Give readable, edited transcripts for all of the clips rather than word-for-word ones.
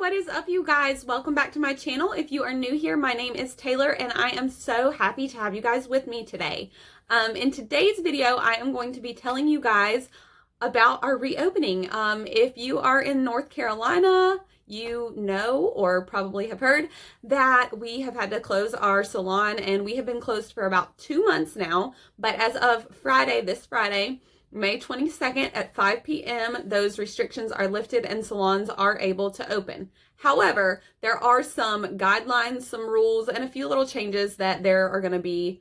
What is up, you guys? Welcome back to my channel. If you are new here, my name is Taylor and I am so happy to have you guys with me today. In today's video, I am going to be telling you guys about our reopening. If you are in North Carolina, you know or probably have heard that we have had to close our salon, and we have been closed for about 2 months now. But as of this Friday, May 22nd at 5 p.m., those restrictions are lifted and salons are able to open. However, there are some guidelines, some rules, and a few little changes that there are going to be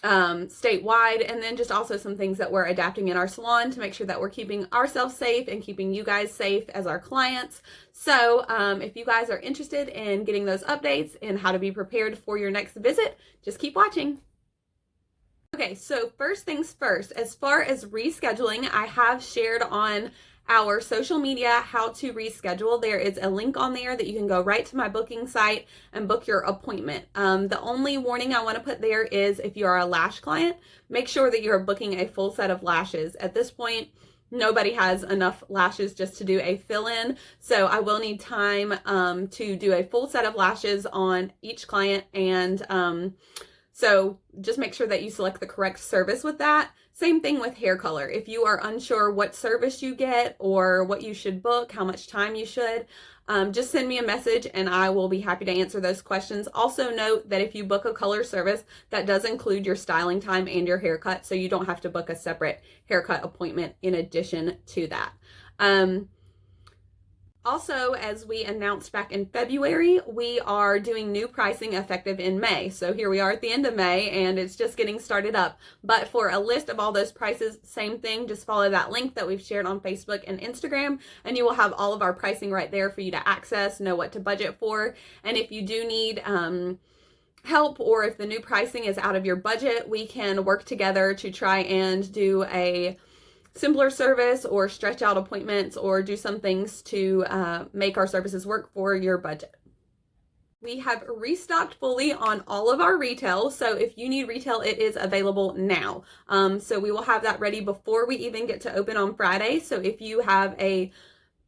statewide, and then just also some things that we're adapting in our salon to make sure that we're keeping ourselves safe and keeping you guys safe as our clients. So if you guys are interested in getting those updates and how to be prepared for your next visit, just keep watching. Okay, so first things first, as far as rescheduling, I have shared on our social media how to reschedule. There is a link on there that you can go right to my booking site and book your appointment. The only warning I want to put there is if you are a lash client, make sure that you're booking a full set of lashes. At this point, nobody has enough lashes just to do a fill-in, so I will need time to do a full set of lashes on each client, and so just make sure that you select the correct service with that. Same thing with hair color. If you are unsure what service you get or what you should book, how much time you should, just send me a message and I will be happy to answer those questions. Also note that if you book a color service, that does include your styling time and your haircut, so you don't have to book a separate haircut appointment in addition to that. Also, as we announced back in February, we are doing new pricing effective in May. So here we are at the end of May and it's just getting started up. But for a list of all those prices, same thing, just follow that link that we've shared on Facebook and Instagram, and you will have all of our pricing right there for you to access, know what to budget for. And if you do need help, or if the new pricing is out of your budget, we can work together to try and do a simpler service or stretch out appointments or do some things to make our services work for your budget. We have restocked fully on all of our retail, so if you need retail, it is available now. So we will have that ready before we even get to open on Friday. So if you have a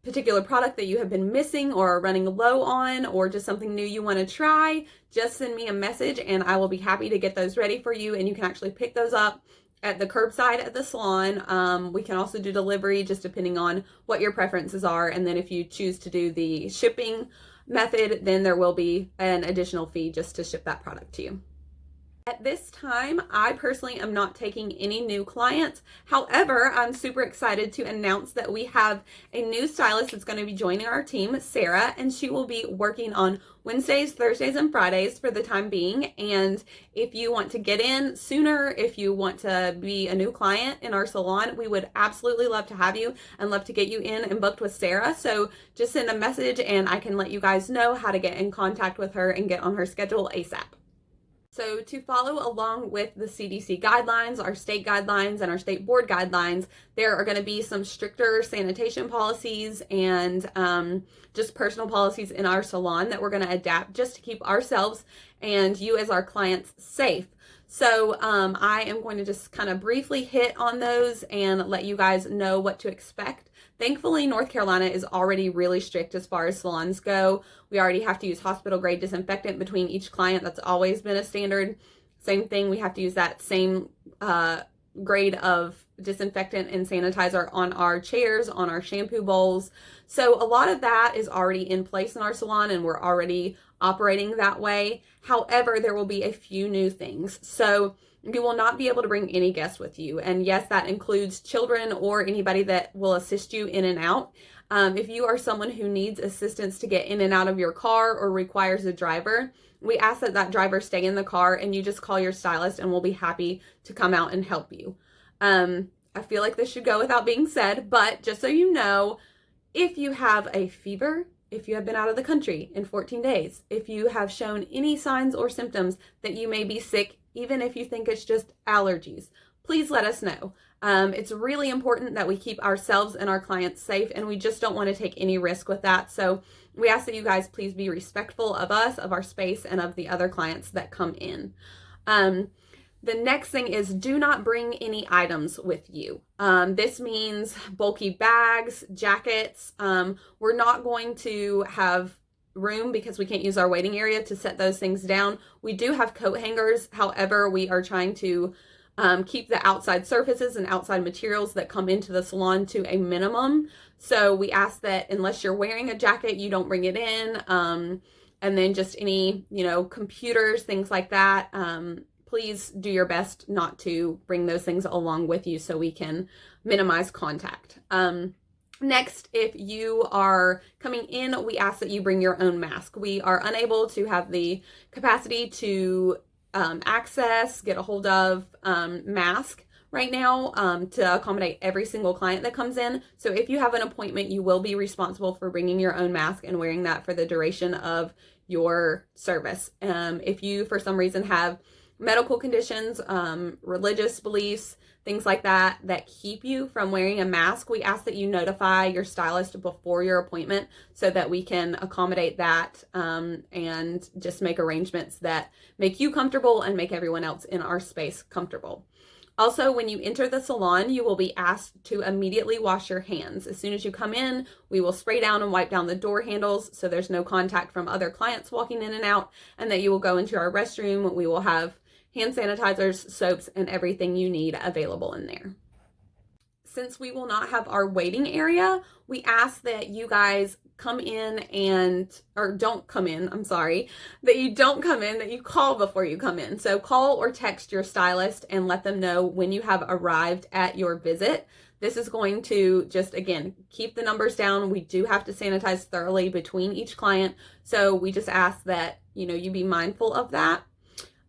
particular product that you have been missing or are running low on, or just something new you want to try, just send me a message and I will be happy to get those ready for you, and you can actually pick those up at the curbside at the salon. We can also do delivery, just depending on what your preferences are. And then if you choose to do the shipping method, then there will be an additional fee just to ship that product to you. At this time, I personally am not taking any new clients. However, I'm super excited to announce that we have a new stylist that's going to be joining our team, Sarah, and she will be working on Wednesdays, Thursdays, and Fridays for the time being. And if you want to get in sooner, if you want to be a new client in our salon, we would absolutely love to have you and love to get you in and booked with Sarah. So just send a message and I can let you guys know how to get in contact with her and get on her schedule ASAP. So to follow along with the CDC guidelines, our state guidelines, and our state board guidelines, there are going to be some stricter sanitation policies and just personal policies in our salon that we're going to adapt just to keep ourselves and you as our clients safe. So I am going to just kind of briefly hit on those and let you guys know what to expect. Thankfully, North Carolina is already really strict as far as salons go. We already have to use hospital grade disinfectant between each client. That's always been a standard. Same thing, we have to use that same grade of disinfectant and sanitizer on our chairs, on our shampoo bowls. So a lot of that is already in place in our salon and we're already operating that way. However, there will be a few new things. So you will not be able to bring any guests with you. And yes, that includes children or anybody that will assist you in and out. If you are someone who needs assistance to get in and out of your car or requires a driver, we ask that that driver stay in the car and you just call your stylist and we'll be happy to come out and help you. I feel like this should go without being said, but just so you know, if you have a fever, if you have been out of the country in 14 days, if you have shown any signs or symptoms that you may be sick, even if you think it's just allergies, please let us know. It's really important that we keep ourselves and our clients safe, and we just don't want to take any risk with that. So we ask that you guys please be respectful of us, of our space, and of the other clients that come in. The next thing is do not bring any items with you. This means bulky bags, jackets. We're not going to have room because we can't use our waiting area to set those things down. We do have coat hangers. However, we are trying to keep the outside surfaces and outside materials that come into the salon to a minimum. So we ask that unless you're wearing a jacket, you don't bring it in. And then just any, computers, things like that. Please do your best not to bring those things along with you so we can minimize contact. Next, if you are coming in, we ask that you bring your own mask. We are unable to have the capacity to get a hold of mask right now to accommodate every single client that comes in. So if you have an appointment, you will be responsible for bringing your own mask and wearing that for the duration of your service. If you, for some reason, have medical conditions, religious beliefs, things like that keep you from wearing a mask, we ask that you notify your stylist before your appointment so that we can accommodate that and just make arrangements that make you comfortable and make everyone else in our space comfortable. Also, when you enter the salon, you will be asked to immediately wash your hands. As soon as you come in, we will spray down and wipe down the door handles so there's no contact from other clients walking in and out, and that you will go into our restroom. We will have hand sanitizers, soaps, and everything you need available in there. Since we will not have our waiting area, we ask that you guys come in don't come in, that you don't come in, that you call before you come in. So call or text your stylist and let them know when you have arrived at your visit. This is going to just, again, keep the numbers down. We do have to sanitize thoroughly between each client. So we just ask that, you be mindful of that.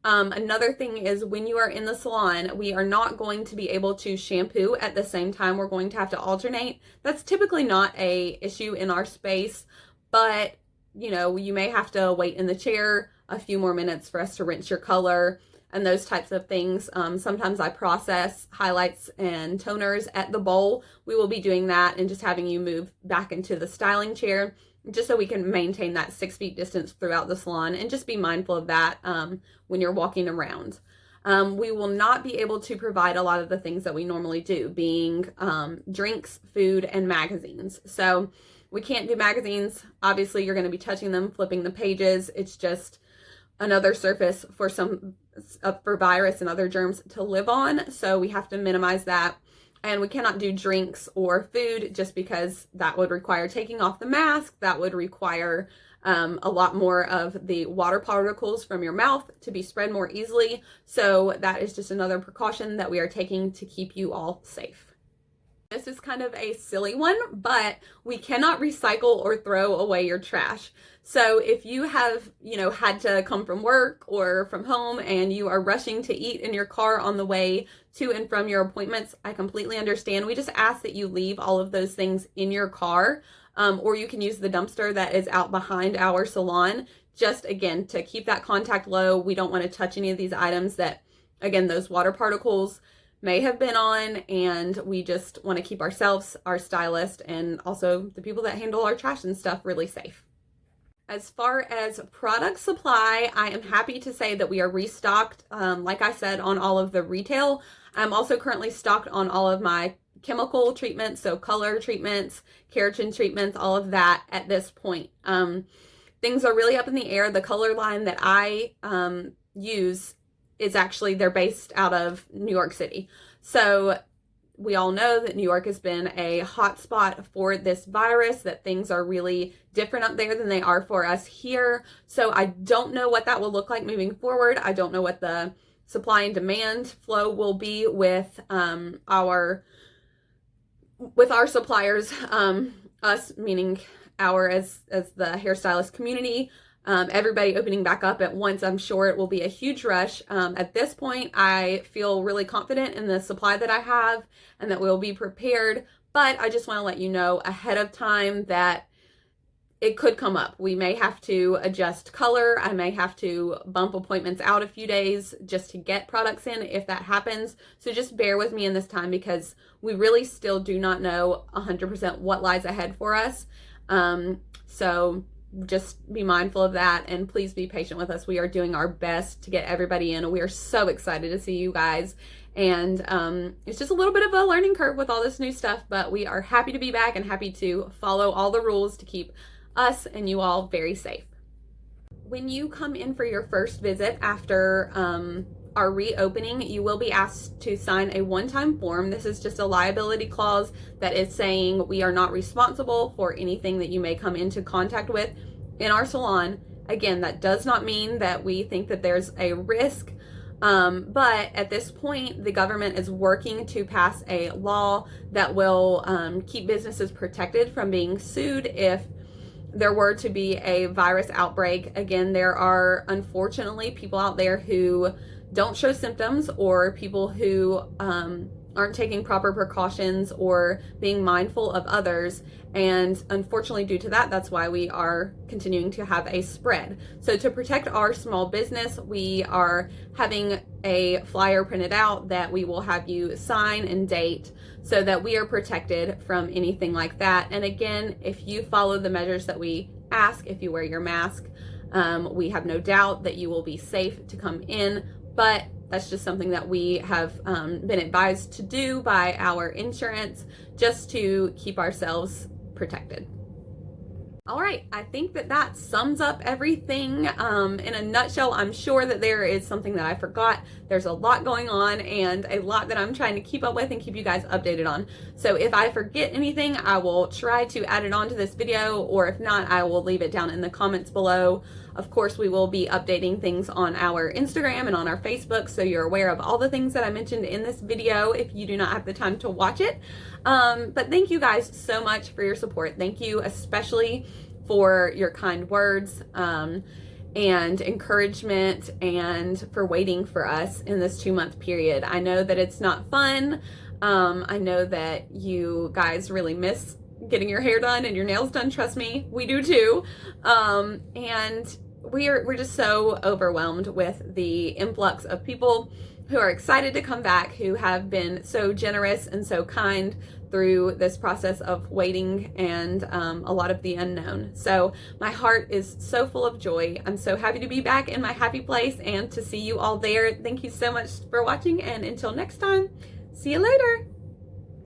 Another thing is when you are in the salon, we are not going to be able to shampoo at the same time. We're going to have to alternate. That's typically not a issue in our space, but you may have to wait in the chair a few more minutes for us to rinse your color and those types of things. Sometimes I process highlights and toners at the bowl. We will be doing that and just having you move back into the styling chair, just so we can maintain that 6 feet distance throughout the salon, and just be mindful of that when you're walking around. We will not be able to provide a lot of the things that we normally do, being drinks, food, and magazines. So we can't do magazines. Obviously, you're going to be touching them, flipping the pages. It's just another surface for virus and other germs to live on. So we have to minimize that. And we cannot do drinks or food just because that would require taking off the mask. That would require a lot more of the water particles from your mouth to be spread more easily. So that is just another precaution that we are taking to keep you all safe. This is kind of a silly one, but we cannot recycle or throw away your trash. So if you have, had to come from work or from home and you are rushing to eat in your car on the way to and from your appointments, I completely understand. We just ask that you leave all of those things in your car, or you can use the dumpster that is out behind our salon. Just, again, to keep that contact low. We don't want to touch any of these items that, again, those water particles may have been on, and we just want to keep ourselves, our stylist, and also the people that handle our trash and stuff really safe. As far as product supply, I am happy to say that we are restocked, like I said, on all of the retail. I'm also currently stocked on all of my chemical treatments, so color treatments, keratin treatments, all of that at this point. Things are really up in the air. The color line that I use is actually, they're based out of New York City. So we all know that New York has been a hot spot for this virus, that things are really different up there than they are for us here. So I don't know what that will look like moving forward. I don't know what the supply and demand flow will be with our suppliers, us meaning as the hairstylist community. Everybody opening back up at once, I'm sure it will be a huge rush. At this point, I feel really confident in the supply that I have and that we'll be prepared, but I just want to let you know ahead of time that it could come up. We may have to adjust color. I may have to bump appointments out a few days just to get products in if that happens. So just bear with me in this time because we really still do not know 100% what lies ahead for us. So just be mindful of that, and please be patient with us. We are doing our best to get everybody in. We are so excited to see you guys, and it's just a little bit of a learning curve with all this new stuff, but we are happy to be back and happy to follow all the rules to keep us and you all very safe. When you come in for your first visit after our reopening, you will be asked to sign a one-time form. This is just a liability clause that is saying we are not responsible for anything that you may come into contact with in our salon. Again, that does not mean that we think that there's a risk, but at this point, the government is working to pass a law that will keep businesses protected from being sued if there were to be a virus outbreak. Again, there are unfortunately people out there who don't show symptoms, or people who aren't taking proper precautions or being mindful of others. And unfortunately, due to that, that's why we are continuing to have a spread. So to protect our small business, we are having a flyer printed out that we will have you sign and date so that we are protected from anything like that. And again, if you follow the measures that we ask, if you wear your mask, we have no doubt that you will be safe to come in. But that's just something that we have been advised to do by our insurance, just to keep ourselves protected. All right, I think that sums up everything in a nutshell. I'm sure that there is something that I forgot. There's a lot going on and a lot that I'm trying to keep up with and keep you guys updated on. So if I forget anything, I will try to add it onto this video, or if not, I will leave it down in the comments below. Of course, we will be updating things on our Instagram and on our Facebook, so you're aware of all the things that I mentioned in this video if you do not have the time to watch it. But thank you guys so much for your support. Thank you especially for your kind words and encouragement, and for waiting for us in this 2-month period. I know that it's not fun. I know that you guys really miss getting your hair done and your nails done. Trust me, we do too. And we're just so overwhelmed with the influx of people who are excited to come back, who have been so generous and so kind through this process of waiting and a lot of the unknown. So my heart is so full of joy. I'm so happy to be back in my happy place and to see you all there. Thank you so much for watching, and until next time, see you later.